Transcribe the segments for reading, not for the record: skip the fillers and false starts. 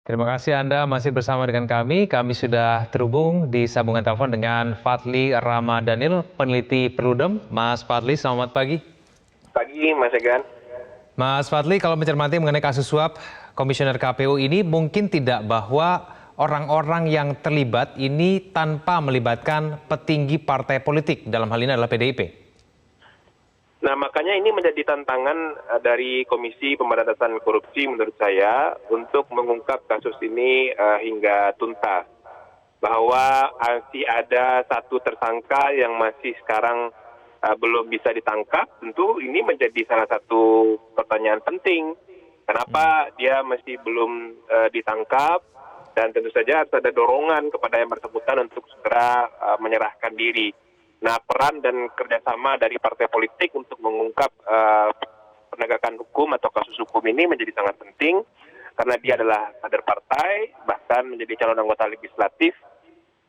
Terima kasih Anda masih bersama dengan kami. Kami sudah terhubung di sambungan telepon dengan Fadli Ramadhanil, peneliti Perludem. Mas Fadli, selamat pagi. Pagi, Mas Egan. Mas Fadli, kalau mencermati mengenai kasus suap Komisioner KPU ini, mungkin tidak bahwa orang-orang yang terlibat ini tanpa melibatkan petinggi partai politik, dalam hal ini adalah PDIP. Nah, makanya ini menjadi tantangan dari Komisi Pemberantasan Korupsi menurut saya untuk mengungkap kasus ini hingga tuntas. Bahwa masih ada satu tersangka yang masih sekarang belum bisa ditangkap, tentu ini menjadi salah satu pertanyaan penting. Kenapa dia masih belum ditangkap, dan tentu saja harus ada dorongan kepada yang bersangkutan untuk segera menyerahkan diri. Nah, peran dan kerjasama dari partai politik untuk mengungkap penegakan hukum atau kasus hukum ini menjadi sangat penting karena dia adalah kader partai, bahkan menjadi calon anggota legislatif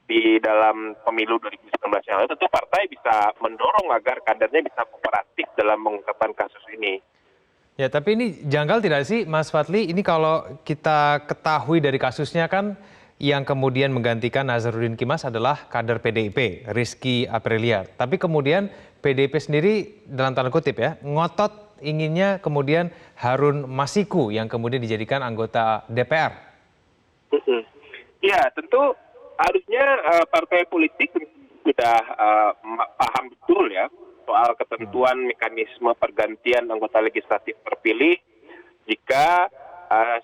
di dalam pemilu 2019 yang lalu. Tentu partai bisa mendorong agar kadernya bisa kooperatif dalam mengungkapkan kasus ini. Ya, tapi ini janggal tidak sih, Mas Fadli? Ini kalau kita ketahui dari kasusnya kan yang kemudian menggantikan Nazarudin Kimas adalah kader PDIP, Rizky Aprilia. Tapi kemudian PDIP sendiri dalam tanda kutip ya, ngotot inginnya kemudian Harun Masiku yang kemudian dijadikan anggota DPR. Ya, tentu harusnya partai politik sudah paham betul ya soal ketentuan mekanisme pergantian anggota legislatif terpilih jika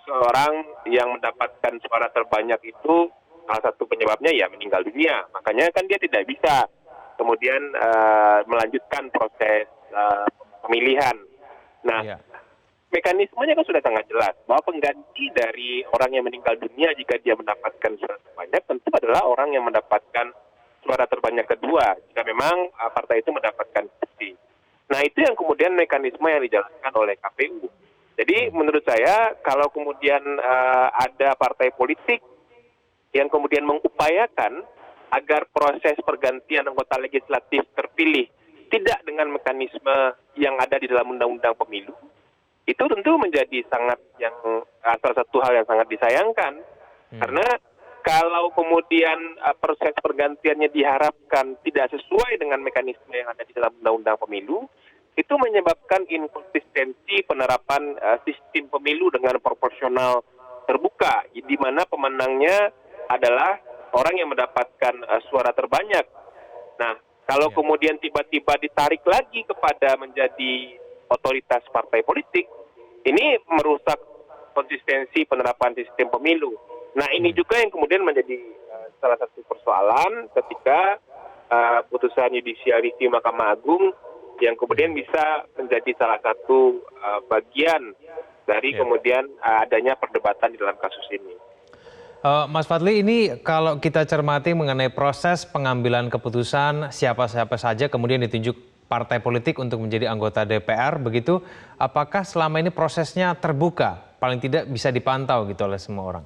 seorang yang mendapatkan suara terbanyak itu salah satu penyebabnya ya meninggal dunia. Makanya kan dia tidak bisa kemudian melanjutkan proses pemilihan. Nah, mekanismenya kan sudah sangat jelas bahwa pengganti dari orang yang meninggal dunia jika dia mendapatkan suara terbanyak tentu adalah orang yang mendapatkan suara terbanyak kedua jika memang partai itu mendapatkan kursi. Nah, itu yang kemudian mekanisme yang dijalankan oleh KPU. Jadi menurut saya kalau kemudian ada partai politik yang kemudian mengupayakan agar proses pergantian anggota legislatif terpilih tidak dengan mekanisme yang ada di dalam undang-undang pemilu, itu tentu menjadi salah satu hal yang sangat disayangkan. Karena kalau kemudian proses pergantiannya diharapkan tidak sesuai dengan mekanisme yang ada di dalam undang-undang pemilu, itu menyebabkan inkonsistensi penerapan sistem pemilu dengan proporsional terbuka, di mana pemenangnya adalah orang yang mendapatkan suara terbanyak. Nah, kalau kemudian tiba-tiba ditarik lagi kepada menjadi otoritas partai politik, ini merusak konsistensi penerapan sistem pemilu. Nah, ini juga yang kemudian menjadi salah satu persoalan ketika putusan yudisial review Mahkamah Agung yang kemudian bisa menjadi salah satu bagian dari kemudian adanya perdebatan di dalam kasus ini. Mas Fadli, ini kalau kita cermati mengenai proses pengambilan keputusan siapa-siapa saja kemudian ditunjuk partai politik untuk menjadi anggota DPR, begitu, apakah selama ini prosesnya terbuka, paling tidak bisa dipantau gitu oleh semua orang?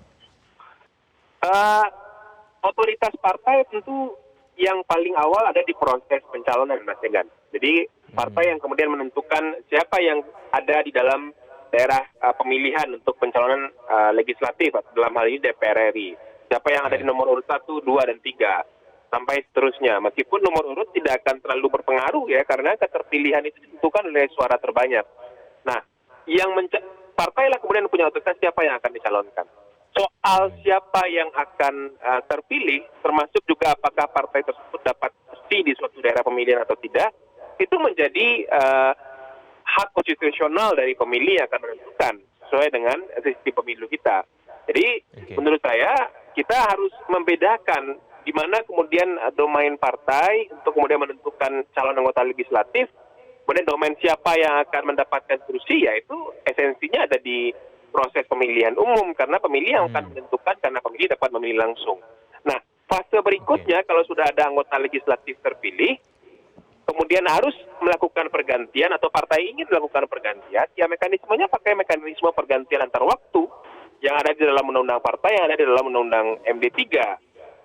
Otoritas partai tentu yang paling awal ada di proses pencalonan, Mas Egan. Jadi partai yang kemudian menentukan siapa yang ada di dalam daerah pemilihan untuk pencalonan legislatif, dalam hal ini DPR RI. Siapa yang ada di nomor urut 1, 2, dan 3, sampai seterusnya. Meskipun nomor urut tidak akan terlalu berpengaruh ya, karena keterpilihan itu ditentukan oleh suara terbanyak. Nah, partailah kemudian punya otoritas siapa yang akan dicalonkan. Soal siapa yang akan terpilih, termasuk juga apakah partai tersebut dapat kursi di suatu daerah pemilihan atau tidak, itu menjadi hak konstitusional dari pemilih yang akan menentukan sesuai dengan sistem pemilu kita. Jadi menurut saya kita harus membedakan di mana kemudian domain partai untuk kemudian menentukan calon anggota legislatif, kemudian domain siapa yang akan mendapatkan kursi, yaitu esensinya ada di proses pemilihan umum, karena pemilih yang akan menentukan karena pemilih dapat memilih langsung. Nah, fase berikutnya kalau sudah ada anggota legislatif terpilih, kemudian harus melakukan pergantian atau partai ingin melakukan pergantian, ya mekanismenya pakai mekanisme pergantian antar waktu yang ada di dalam undang-undang partai, yang ada di dalam undang-undang MD3.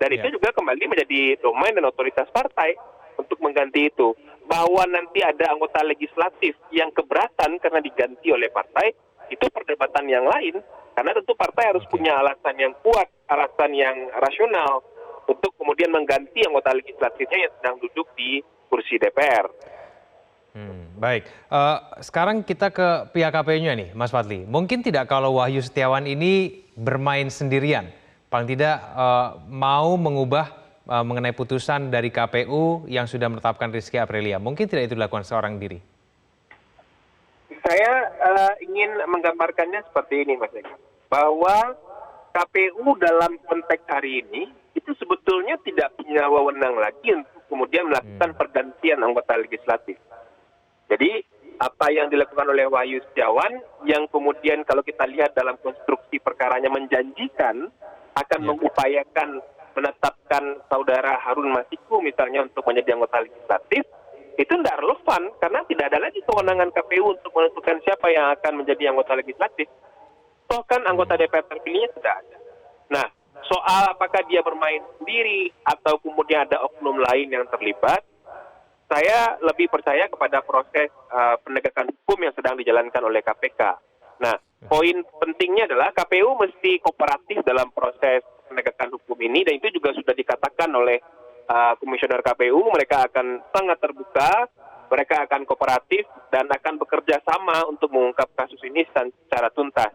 Dan itu juga kembali menjadi domain dan otoritas partai untuk mengganti itu. Bahwa nanti ada anggota legislatif yang keberatan karena diganti oleh partai, itu perdebatan yang lain. Karena tentu partai harus punya alasan yang kuat, alasan yang rasional untuk kemudian mengganti anggota legislatifnya yang sedang duduk di kursi DPR. Baik, sekarang kita ke pihak KPU-nya nih, Mas Fadli. Mungkin tidak kalau Wahyu Setiawan ini bermain sendirian, paling tidak mau mengubah mengenai putusan dari KPU yang sudah menetapkan Rizky Aprilia. Mungkin tidak itu dilakukan seorang diri. Saya ingin menggambarkannya seperti ini, Mas Eka, bahwa KPU dalam konteks hari ini itu sebetulnya tidak punya wewenang lagi untuk kemudian melakukan pergantian anggota legislatif. Jadi apa yang dilakukan oleh Wahyu Setiawan yang kemudian kalau kita lihat dalam konstruksi perkaranya menjanjikan akan mengupayakan menetapkan saudara Harun Masiku misalnya untuk menjadi anggota legislatif, itu tidak relevan karena tidak ada lagi kewenangan KPU untuk menentukan siapa yang akan menjadi anggota legislatif. Toh kan anggota DPR terpilihnya sudah ada. Nah, soal apakah dia bermain sendiri atau kemudian ada oknum lain yang terlibat, saya lebih percaya kepada proses penegakan hukum yang sedang dijalankan oleh KPK. Nah, poin pentingnya adalah KPU mesti kooperatif dalam proses penegakan hukum ini, dan itu juga sudah dikatakan oleh Komisioner KPU. Mereka akan sangat terbuka, mereka akan kooperatif, dan akan bekerja sama untuk mengungkap kasus ini secara tuntas.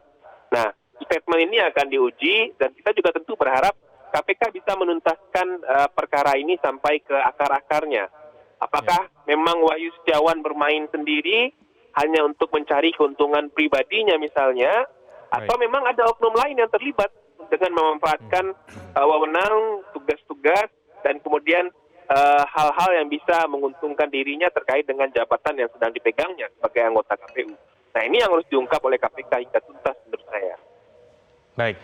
Nah, statement ini akan diuji, dan kita juga tentu berharap KPK bisa menuntaskan perkara ini sampai ke akar-akarnya. Apakah memang Wahyu Setiawan bermain sendiri hanya untuk mencari keuntungan pribadinya misalnya, atau memang ada oknum lain yang terlibat dengan memanfaatkan wewenang, tugas-tugas, dan kemudian hal-hal yang bisa menguntungkan dirinya terkait dengan jabatan yang sedang dipegangnya sebagai anggota KPU. Nah, ini yang harus diungkap oleh KPK hingga tuntas menurut saya. Baik,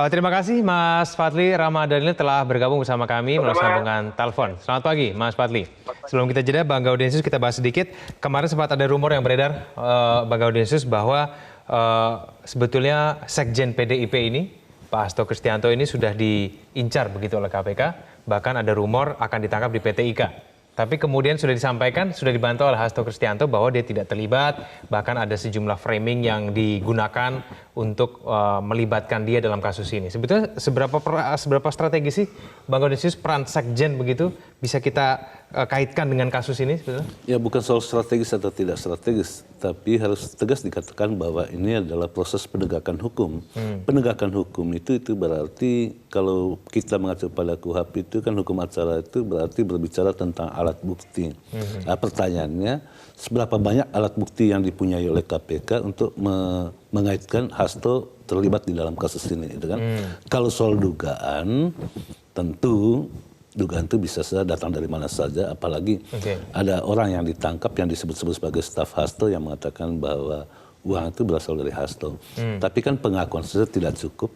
terima kasih Mas Fadli Ramadhanil telah bergabung bersama kami melalui sambungan telepon. Selamat pagi Mas Fadli. Sebelum kita jeda, Bang Gaudensius, kita bahas sedikit. Kemarin sempat ada rumor yang beredar, Bang Gaudensius, bahwa sebetulnya Sekjen PDIP ini, Pak Hasto Kristianto ini sudah diincar begitu oleh KPK. Bahkan ada rumor akan ditangkap di PT IKA. Tapi kemudian sudah disampaikan, sudah dibantah oleh Hasto Kristianto bahwa dia tidak terlibat. Bahkan ada sejumlah framing yang digunakan untuk melibatkan dia dalam kasus ini. Sebetulnya seberapa strategi sih Bang Gaudensius peran Sekjen begitu bisa kita kaitkan dengan kasus ini sebetulnya? Ya, bukan soal strategis atau tidak strategis, tapi harus tegas dikatakan bahwa ini adalah proses penegakan hukum. Penegakan hukum itu berarti kalau kita mengacu pada KUHP itu kan hukum acara itu berarti berbicara tentang alat bukti. Pertanyaannya, seberapa banyak alat bukti yang dipunyai oleh KPK untuk mengaitkan Hasto terlibat di dalam kasus ini, gitu kan? Kalau soal dugaan, tentu dugaan itu bisa saja datang dari mana saja, apalagi ada orang yang ditangkap yang disebut-sebut sebagai staf Hasto yang mengatakan bahwa uang itu berasal dari Hasto. Tapi kan pengakuan saja tidak cukup.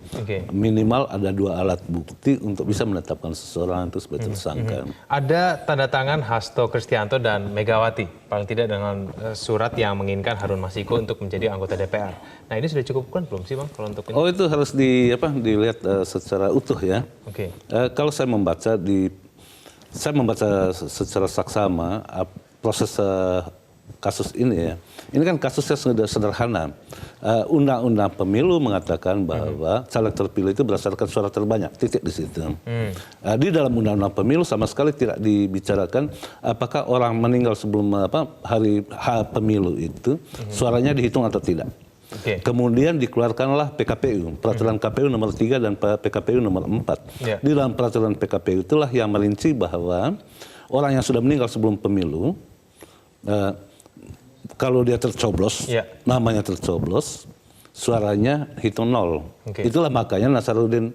Minimal ada 2 alat bukti untuk bisa menetapkan seseorang itu sebagai tersangka. Ada tanda tangan Hasto Kristianto dan Megawati, paling tidak dengan surat yang menginginkan Harun Masiku untuk menjadi anggota DPR. Nah, ini sudah cukup kan belum sih Bang kalau untuk ini? Oh, itu harus dilihat secara utuh ya. Kalau saya membaca secara saksama proses kasus ini ya. Ini kan kasusnya sudah sederhana. Undang-undang pemilu mengatakan bahwa caleg terpilih itu berdasarkan suara terbanyak, titik di situ. Di dalam undang-undang pemilu sama sekali tidak dibicarakan apakah orang meninggal sebelum hari pemilu itu suaranya dihitung atau tidak. Kemudian dikeluarkanlah PKPU, peraturan KPU nomor 3 dan PKPU nomor 4. Di dalam peraturan PKPU itulah yang merinci bahwa orang yang sudah meninggal sebelum pemilu, kalau dia tercoblos, namanya tercoblos, suaranya hitung 0. Itulah makanya Nasaruddin,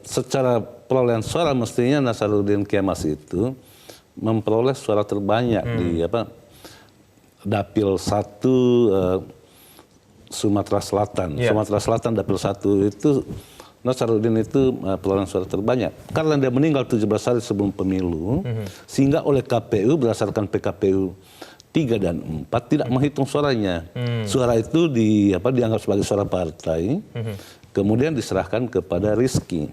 secara perolehan suara mestinya Nasaruddin Kemas itu memperoleh suara terbanyak di Dapil 1 Sumatera Selatan. Sumatera Selatan Dapil 1 itu Nasaruddin itu perolehan suara terbanyak. Karena dia meninggal 17 hari sebelum pemilu, sehingga oleh KPU berdasarkan PKPU 3 dan 4 tidak menghitung suaranya. Suara itu dianggap sebagai suara partai, kemudian diserahkan kepada Rizky.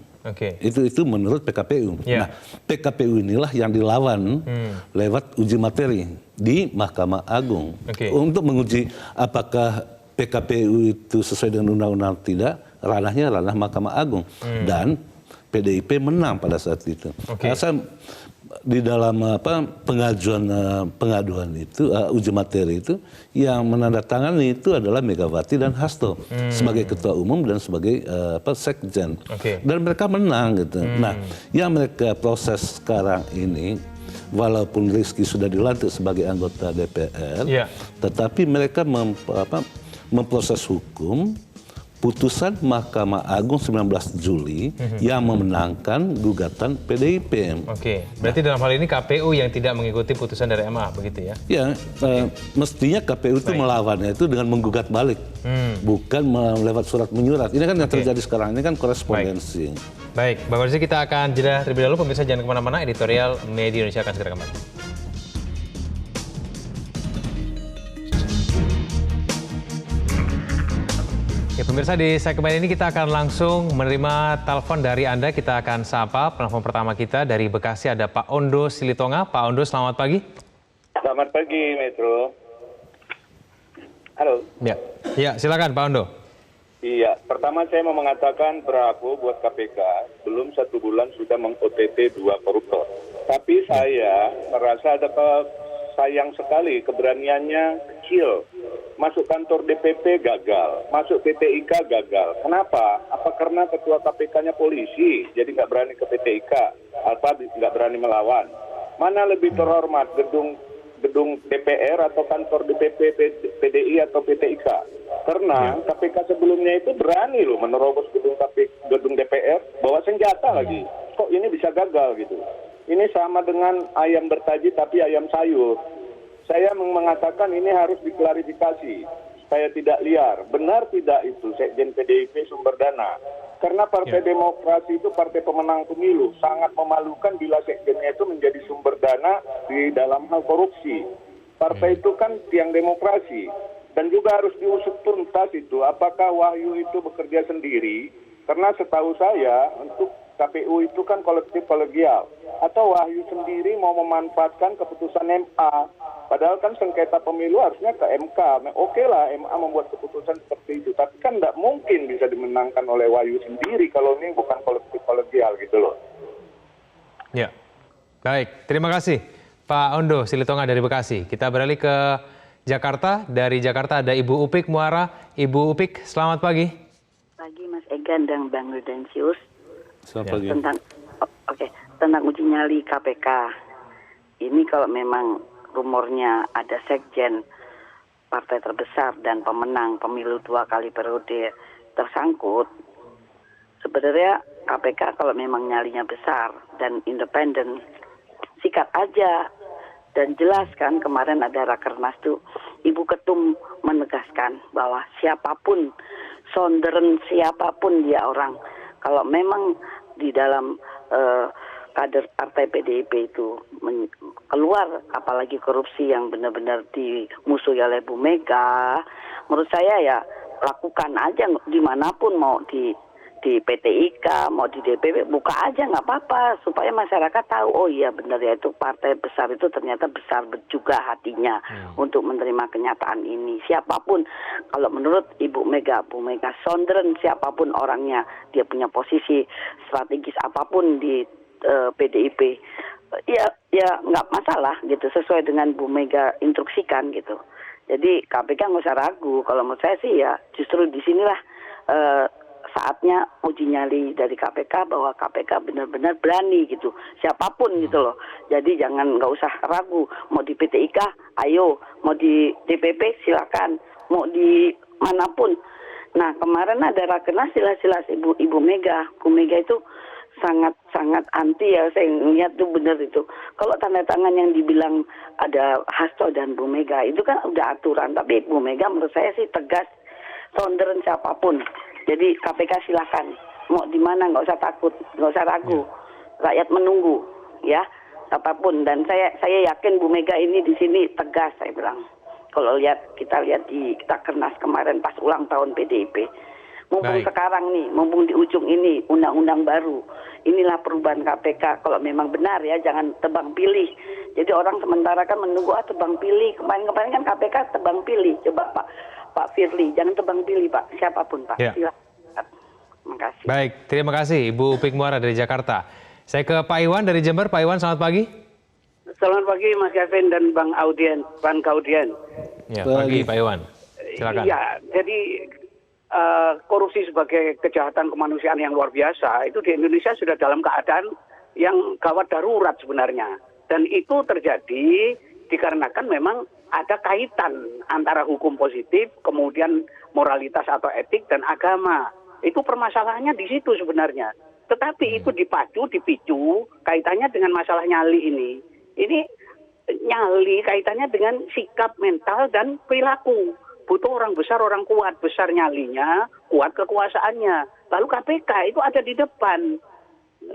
Itu menurut PKPU. Nah, PKPU inilah yang dilawan lewat uji materi di Mahkamah Agung untuk menguji apakah PKPU itu sesuai dengan undang-undang tidak, ranahnya ranah Mahkamah Agung. Dan PDIP menang pada saat itu. Oke. Saya di dalam pengaduan itu uji materi itu yang menandatangani itu adalah Megawati dan Hasto sebagai ketua umum dan sebagai sekjen. Oke. Dan mereka menang gitu. Nah, yang mereka proses sekarang ini, walaupun Rizky sudah dilantik sebagai anggota DPR, tetapi mereka memproses hukum putusan Mahkamah Agung 19 Juli yang memenangkan gugatan PDIP. Oke, berarti dalam hal ini KPU yang tidak mengikuti putusan dari MA, begitu ya? Ya, mestinya KPU itu melawannya itu dengan menggugat balik, bukan lewat surat menyurat. Ini kan yang terjadi sekarang, ini kan korespondensi. Baik, Bang Orzi, kita akan jeda terlebih dahulu. Pemirsa jangan kemana-mana, editorial Media Indonesia akan segera kembali. Ya, pemirsa, di segmen ini kita akan langsung menerima telepon dari Anda. Kita akan sapa penelpon pertama kita dari Bekasi, ada Pak Ondo Silitonga. Pak Ondo, selamat pagi. Selamat pagi, Metro. Halo. Ya, silakan Pak Ondo. Iya, pertama saya mau mengatakan bravo buat KPK. Belum 1 bulan sudah meng-OTT 2 koruptor. Tapi saya merasa ada sayang sekali keberaniannya kecil. Masuk kantor DPP gagal, masuk PT IKA gagal. Kenapa? Apa karena ketua KPK-nya polisi, jadi nggak berani ke PT IKA, apa nggak berani melawan? Mana lebih terhormat, gedung DPR atau kantor DPP PDI atau PT IKA? Karena KPK sebelumnya itu berani loh menerobos gedung DPR, bawa senjata lagi. Kok ini bisa gagal gitu? Ini sama dengan ayam bertaji tapi ayam sayur. Saya mengatakan ini harus diklarifikasi supaya tidak liar. Benar tidak itu Sekjen PDIP sumber dana? Karena Partai Demokrasi itu partai pemenang pemilu. Sangat memalukan bila sekjennya itu menjadi sumber dana di dalam hal korupsi. Partai itu kan tiang demokrasi. Dan juga harus diusut tuntas itu. Apakah Wahyu itu bekerja sendiri? Karena setahu saya untuk KPU itu kan kolektif kolegial. Atau Wahyu sendiri mau memanfaatkan keputusan MA. Padahal kan sengketa pemilu harusnya ke MK. Oke lah MA membuat keputusan seperti itu. Tapi kan tidak mungkin bisa dimenangkan oleh Wahyu sendiri kalau ini bukan kolektif kolegial gitu loh. Ya, baik. Terima kasih Pak Ondo Silitonga dari Bekasi. Kita beralih ke Jakarta. Dari Jakarta ada Ibu Upik Muara. Ibu Upik, selamat pagi. Pagi Mas Egan dan Bang Rudensius. Selamat pagi. Tentang uji nyali KPK. Ini kalau memang rumornya ada sekjen partai terbesar dan pemenang pemilu 2 kali periode tersangkut, sebenarnya KPK kalau memang nyalinya besar dan independen, sikat aja. Dan jelas kan kemarin ada Rakernas tuh, Ibu Ketum menegaskan bahwa siapapun, sonderen siapapun dia orang, kalau memang di dalam kader partai PDIP itu keluar, apalagi korupsi yang benar-benar dimusuhi oleh Bu Mega, menurut saya ya lakukan aja dimanapun, mau di PT IKA, mau di DPP, buka aja nggak apa-apa supaya masyarakat tahu, oh iya benar ya itu partai besar itu ternyata besar juga hatinya untuk menerima kenyataan ini. Siapapun, kalau menurut Ibu Mega, Bu Mega sonderen siapapun orangnya, dia punya posisi strategis apapun di PDIP, ya nggak masalah gitu, sesuai dengan Bu Mega instruksikan gitu. Jadi KPK nggak usah ragu. Kalau menurut saya sih ya justru disinilah saatnya uji nyali dari KPK bahwa KPK benar-benar berani gitu, siapapun gitu loh. Jadi nggak usah ragu, mau di PT IKA, ayo, mau di DPP silakan, mau di manapun. Nah kemarin ada Rakernas jelas-jelas Ibu Mega, Bu Mega itu sangat anti ya, saya lihat tuh benar itu. Kalau tanda tangan yang dibilang ada Hasto dan Bu Mega itu kan udah aturan, tapi Bu Mega menurut saya sih tegas, sonderen siapapun. Jadi KPK silakan, mau di mana nggak usah takut, nggak usah ragu, rakyat menunggu ya apapun. Dan saya yakin Bu Mega ini di sini tegas, saya bilang. Kalau kita lihat di Rakernas kemarin pas ulang tahun PDIP. Mumpung sekarang nih, mumpung di ujung ini undang-undang baru, inilah perubahan KPK. Kalau memang benar ya, jangan tebang pilih. Jadi orang sementara kan menunggu tebang pilih. Kemarin kan KPK tebang pilih. Coba Pak Firly, jangan tebang pilih Pak, siapapun Pak. Ya. Silakan. Terima kasih. Baik, terima kasih Ibu Upik Muara dari Jakarta. Saya ke Pak Iwan dari Jember. Pak Iwan, selamat pagi. Selamat pagi Mas Kevin dan Bang Kaudien. Ya, pagi Pak Iwan. Silakan. Iya, jadi korupsi sebagai kejahatan kemanusiaan yang luar biasa itu di Indonesia sudah dalam keadaan yang gawat darurat sebenarnya. Dan itu terjadi dikarenakan memang ada kaitan antara hukum positif, kemudian moralitas atau etik dan agama. Itu permasalahannya di situ sebenarnya. Tetapi itu dipicu kaitannya dengan masalah nyali ini. Ini nyali kaitannya dengan sikap mental dan perilaku. Butuh orang besar, orang kuat. Besar nyalinya, kuat kekuasaannya. Lalu KPK itu ada di depan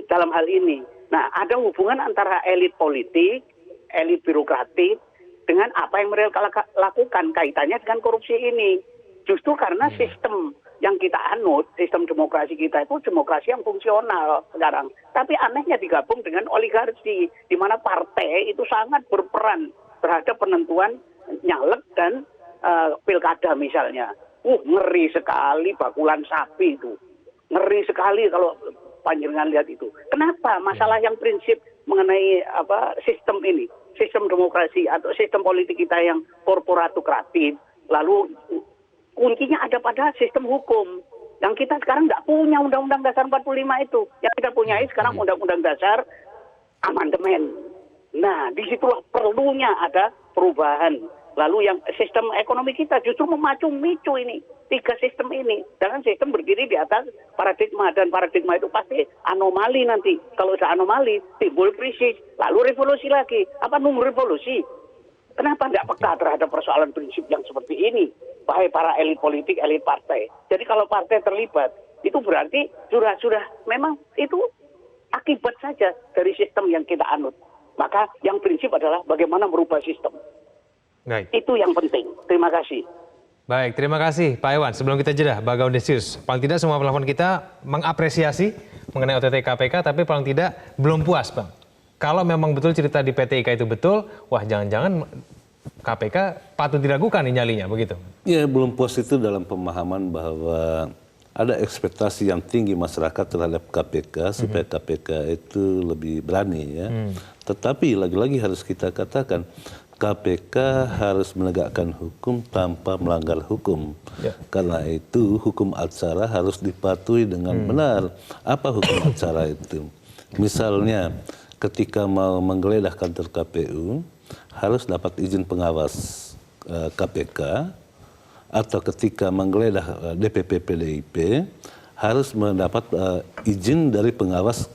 dalam hal ini. Nah, ada hubungan antara elit politik, elit birokratik, dengan apa yang mereka lakukan kaitannya dengan korupsi ini. Justru karena sistem yang kita anut, sistem demokrasi kita itu demokrasi yang fungsional sekarang. Tapi anehnya digabung dengan oligarki, di mana partai itu sangat berperan terhadap penentuan nyalek dan pilkada misalnya. Ngeri sekali bakulan sapi itu. Ngeri sekali kalau panjenengan lihat itu. Kenapa? Masalah yang prinsip mengenai sistem ini, sistem demokrasi atau sistem politik kita yang korporatokratif, lalu kuncinya ada pada sistem hukum. Yang kita sekarang nggak punya Undang-Undang Dasar 45 itu. Yang kita punyai sekarang Undang-Undang Dasar amandemen. Nah, disitulah perlunya ada perubahan. Lalu yang sistem ekonomi kita justru memacu-micu ini. 3 sistem ini. Dengan sistem berdiri di atas paradigma. Dan paradigma itu pasti anomali nanti. Kalau sudah anomali, timbul krisis. Lalu revolusi lagi. Apa nunggu revolusi? Kenapa tidak peka terhadap persoalan prinsip yang seperti ini? Baik para elit politik, elit partai. Jadi kalau partai terlibat, itu berarti sudah memang itu akibat saja dari sistem yang kita anut. Maka yang prinsip adalah bagaimana merubah sistem. Baik. Itu yang penting. Terima kasih. Baik, terima kasih Pak Iwan. Sebelum kita jeda, Bang Gaudesius, paling tidak semua pelapor kita mengapresiasi mengenai OTT KPK, tapi paling tidak belum puas, Bang. Kalau memang betul cerita di PT IKA itu betul, wah jangan-jangan KPK patut diragukan nih nyalinya, begitu? Ya, belum puas itu dalam pemahaman bahwa ada ekspektasi yang tinggi masyarakat terhadap KPK supaya KPK itu lebih berani ya. Tetapi lagi-lagi harus kita katakan KPK harus menegakkan hukum tanpa melanggar hukum. Ya. Karena itu hukum acara harus dipatuhi dengan benar. Apa hukum acara itu? Misalnya ketika mau menggeledah kantor KPU harus dapat izin pengawas KPK, atau ketika menggeledah DPP PDIP harus mendapat izin dari pengawas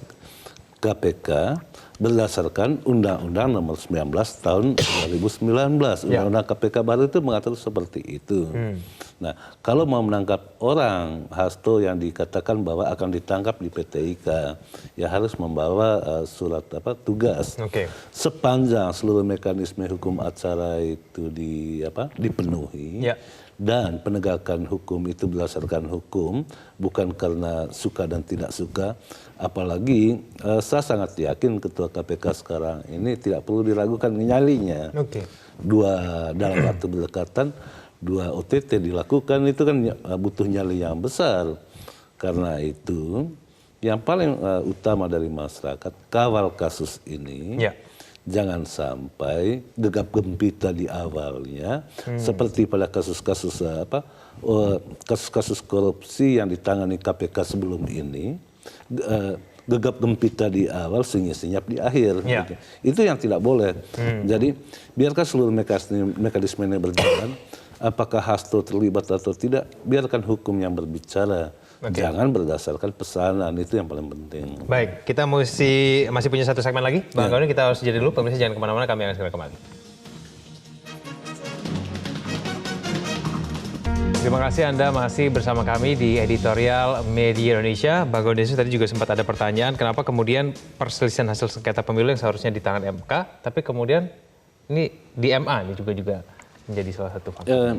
KPK berdasarkan Undang-Undang Nomor 19 Tahun 2019. Undang-Undang KPK baru itu mengatur seperti itu. Nah, kalau mau menangkap orang, Hasto yang dikatakan bahwa akan ditangkap di PT IKA, ya harus membawa surat tugas. Sepanjang seluruh mekanisme hukum acara itu dipenuhi. Dan penegakan hukum itu berdasarkan hukum, bukan karena suka dan tidak suka. Apalagi saya sangat yakin Ketua KPK sekarang ini tidak perlu diragukan nyalinya. Dalam waktu berdekatan, 2 OTT dilakukan, itu kan butuh nyali yang besar. Karena itu yang paling utama dari masyarakat, kawal kasus ini. Jangan sampai gegap gempita di awalnya seperti pada kasus-kasus kasus-kasus korupsi yang ditangani KPK sebelum ini, gegap gempita di awal, senyap di akhir. Itu yang tidak boleh. Jadi biarkan seluruh mekanisme ini berjalan. Apakah Hasto terlibat atau tidak, biarkan hukum yang berbicara. Jangan berdasarkan pesanan, itu yang paling penting. Baik, kita masih punya 1 segmen lagi. Bang Gaudin, kita harus jeda dulu. Pemirsa jangan kemana-mana, kami akan segera kembali. Terima kasih Anda masih bersama kami di Editorial Media Indonesia. Bang Gaudin tadi juga sempat ada pertanyaan, kenapa kemudian perselisihan hasil sengketa pemilu yang seharusnya di tangan MK, tapi kemudian ini di MA ini juga menjadi salah satu faktor.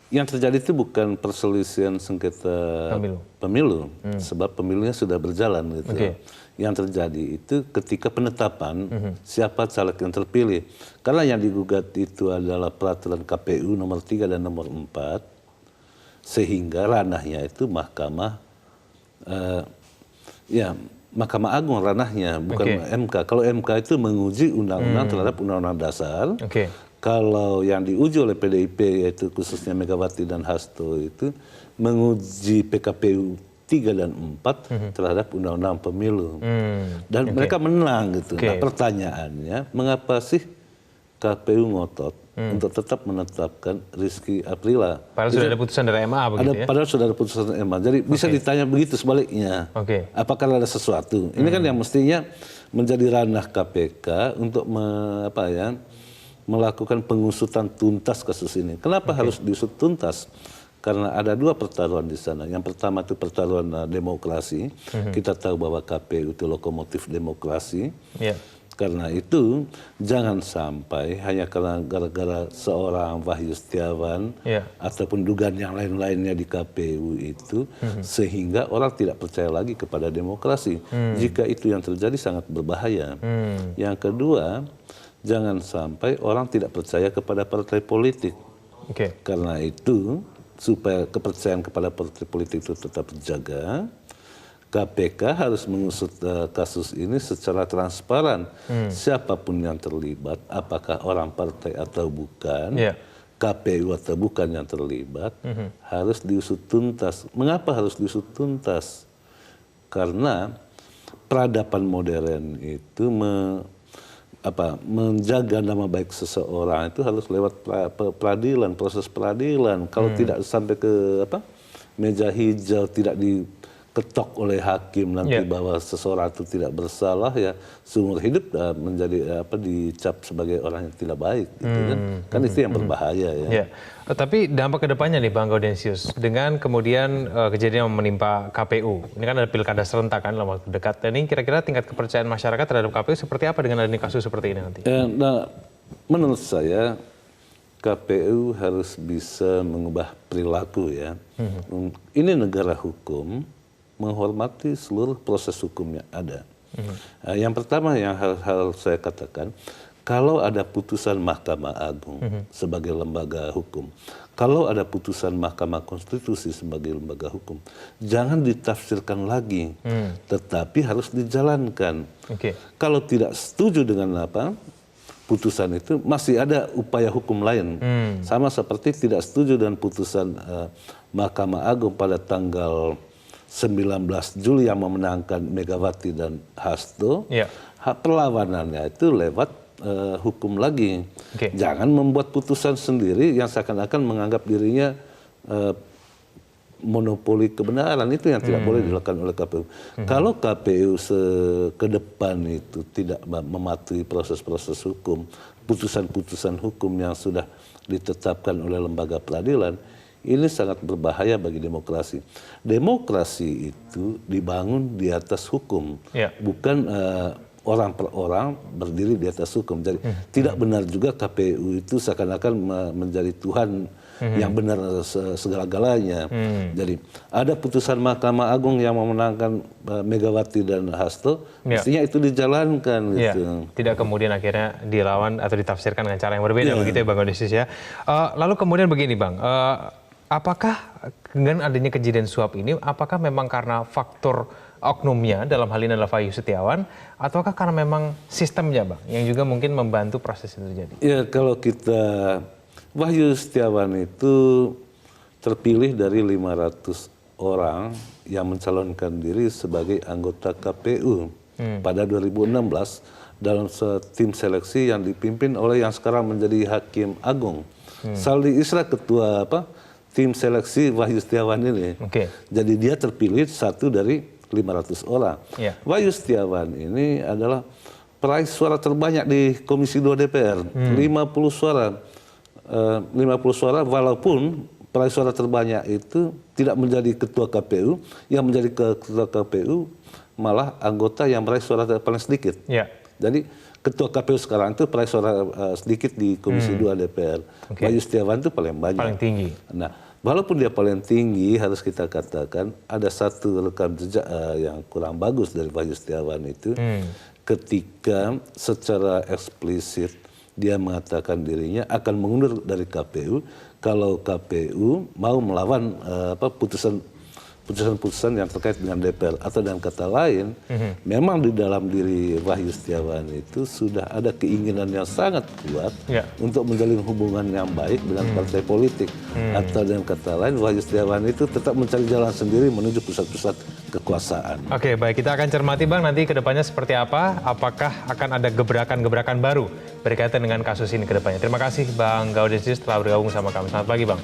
yang terjadi itu bukan perselisihan sengketa pemilu, sebab pemilunya sudah berjalan gitu. Yang terjadi itu ketika penetapan siapa caleg yang terpilih. Karena yang digugat itu adalah peraturan KPU nomor 3 dan nomor 4, sehingga ranahnya itu Mahkamah Agung ranahnya, bukan MK. Kalau MK itu menguji undang-undang terhadap undang-undang dasar. Kalau yang diuji oleh PDIP, yaitu khususnya Megawati dan Hasto, itu menguji PKPU 3 dan 4 terhadap undang-undang pemilu. Dan mereka menang gitu. Nah, pertanyaannya, mengapa sih KPU ngotot untuk tetap menetapkan Rizky Aprilly? Padahal sudah ada putusan dari MA begitu ya? Padahal sudah ada putusan dari MA. Jadi bisa ditanya begitu sebaliknya. Apakah ada sesuatu? Ini kan yang mestinya menjadi ranah KPK untuk melakukan pengusutan tuntas kasus ini. Kenapa harus diusut tuntas? Karena ada dua pertaruhan di sana. Yang pertama itu pertaruhan demokrasi. Kita tahu bahwa KPU itu lokomotif demokrasi. Karena itu jangan sampai hanya karena gara-gara seorang Wahyu Setiawan ataupun dugaan yang lain-lainnya di KPU itu sehingga orang tidak percaya lagi kepada demokrasi. Jika itu yang terjadi sangat berbahaya. Yang kedua, jangan sampai orang tidak percaya kepada partai politik. Karena itu, supaya kepercayaan kepada partai politik itu tetap terjaga, KPK harus mengusut kasus ini secara transparan. Siapapun yang terlibat, apakah orang partai atau bukan, KPU atau bukan yang terlibat, harus diusut tuntas. Mengapa harus diusut tuntas? Karena peradaban modern itu menjaga nama baik seseorang itu harus lewat peradilan, proses peradilan. Kalau tidak sampai ke meja hijau, tidak diketok oleh hakim nanti bahwa seseorang itu tidak bersalah, ya seumur hidup menjadi dicap sebagai orang yang tidak baik, gitu kan itu yang berbahaya ya. Tapi dampak kedepannya nih Bang Gaudentius, dengan kemudian kejadian yang menimpa KPU, ini kan ada pilkada serentak kan dalam waktu dekat, dan ini kira-kira tingkat kepercayaan masyarakat terhadap KPU seperti apa dengan adanya kasus seperti ini nanti? Nah, menurut saya KPU harus bisa mengubah perilaku ya. Ini negara hukum, menghormati seluruh proses hukum yang ada. Yang pertama yang harus saya katakan, kalau ada putusan Mahkamah Agung sebagai lembaga hukum, kalau ada putusan Mahkamah Konstitusi sebagai lembaga hukum, jangan ditafsirkan lagi, tetapi harus dijalankan. Kalau tidak setuju dengan putusan itu, masih ada upaya hukum lain. Sama seperti tidak setuju dengan putusan Mahkamah Agung pada tanggal 19 Juli yang memenangkan Megawati dan Hasto, perlawanannya itu lewat hukum lagi. Jangan membuat putusan sendiri yang seakan-akan menganggap dirinya monopoli kebenaran. Itu yang tidak boleh dilakukan oleh KPU. Kalau KPU ke depan itu tidak mematuhi proses-proses hukum, putusan-putusan hukum yang sudah ditetapkan oleh lembaga peradilan, ini sangat berbahaya bagi demokrasi. Demokrasi itu dibangun di atas hukum, bukan orang per orang berdiri di atas hukum. Jadi tidak benar juga KPU itu seakan-akan menjadi Tuhan yang benar segala-galanya. Jadi ada putusan Mahkamah Agung yang memenangkan Megawati dan Hasto, mestinya itu dijalankan. Gitu. Tidak kemudian akhirnya dilawan atau ditafsirkan dengan cara yang berbeda begitu ya Bang Gaudentius ya. Lalu kemudian begini Bang, apakah dengan adanya kejadian suap ini, apakah memang karena faktor oknumnya dalam hal ini adalah Wahyu Setiawan, ataukah karena memang sistemnya Bang yang juga mungkin membantu proses itu terjadi? Ya, kalau kita, Wahyu Setiawan itu terpilih dari 500 orang yang mencalonkan diri sebagai anggota KPU pada 2016 dalam tim seleksi yang dipimpin oleh yang sekarang menjadi Hakim Agung. Saldi Isra ketua tim seleksi Wahyu Setiawan ini. Jadi dia terpilih satu dari 500 orang. Wahyu Setiawan ini adalah peraih suara terbanyak di Komisi 2 DPR, 50 suara. 50 suara walaupun peraih suara terbanyak itu tidak menjadi ketua KPU, yang menjadi ketua KPU malah anggota yang meraih suara paling sedikit. Jadi ketua KPU sekarang itu perolehan suara sedikit di Komisi 2 DPR. Wahyu Setiawan itu paling banyak. Paling tinggi. Nah, walaupun dia paling tinggi, harus kita katakan ada satu rekam jejak yang kurang bagus dari Wahyu Setiawan itu, ketika secara eksplisit dia mengatakan dirinya akan mengundur dari KPU kalau KPU mau melawan putusan-putusan yang terkait dengan DPR, atau dengan kata lain, memang di dalam diri Wahyu Setiawan itu sudah ada keinginan yang sangat kuat untuk menjalin hubungan yang baik dengan partai politik, atau dengan kata lain Wahyu Setiawan itu tetap mencari jalan sendiri menuju pusat-pusat kekuasaan. Oke, baik, kita akan cermati Bang nanti kedepannya seperti apa, apakah akan ada gebrakan-gebrakan baru berkaitan dengan kasus ini kedepannya. Terima kasih Bang Gaudesius telah bergabung sama kami. Selamat pagi Bang.